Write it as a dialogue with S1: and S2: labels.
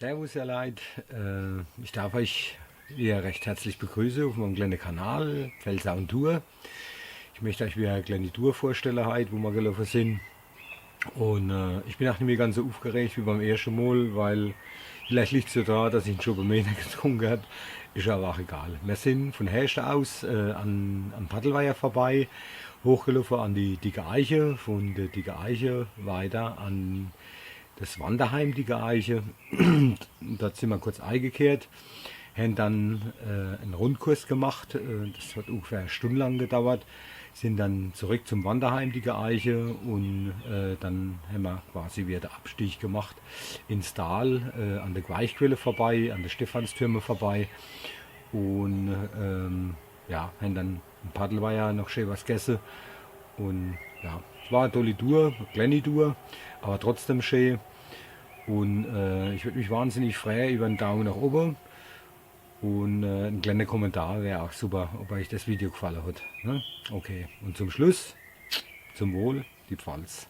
S1: Servus, ihr Leid. Ich darf euch wieder recht herzlich begrüßen auf meinem kleinen Kanal Pfälzer und Tour. Ich möchte euch wieder eine kleine Tour vorstellen, heute, wo wir gelaufen sind. Und ich bin auch nicht mehr ganz so aufgeregt wie beim ersten Mal, weil vielleicht liegt es so daran, dass ich einen Schopenmeter getrunken habe. Ist aber auch egal. Wir sind von Herst aus am Paddelweiher vorbei, hochgelaufen an die Dicke Eiche, von der Dicke Eiche weiter an das Wanderheim Dicke Eiche. Dort sind wir kurz eingekehrt, haben dann einen Rundkurs gemacht, das hat ungefähr eine Stunde lang gedauert, sind dann zurück zum Wanderheim Dicke Eiche und dann haben wir quasi wieder den Abstieg gemacht ins Tal, an der Weichquelle vorbei, an der Stephanstürme vorbei und ja, haben dann im Paddelweiher noch schön was gegessen und ja, es war eine tolle Tour, eine kleine Tour, aber trotzdem schön. Und ich würde mich wahnsinnig freuen über einen Daumen nach oben und ein kleiner Kommentar wäre auch super, ob euch das Video gefallen hat. Ne? Okay, und zum Schluss, zum Wohl, die Pfalz.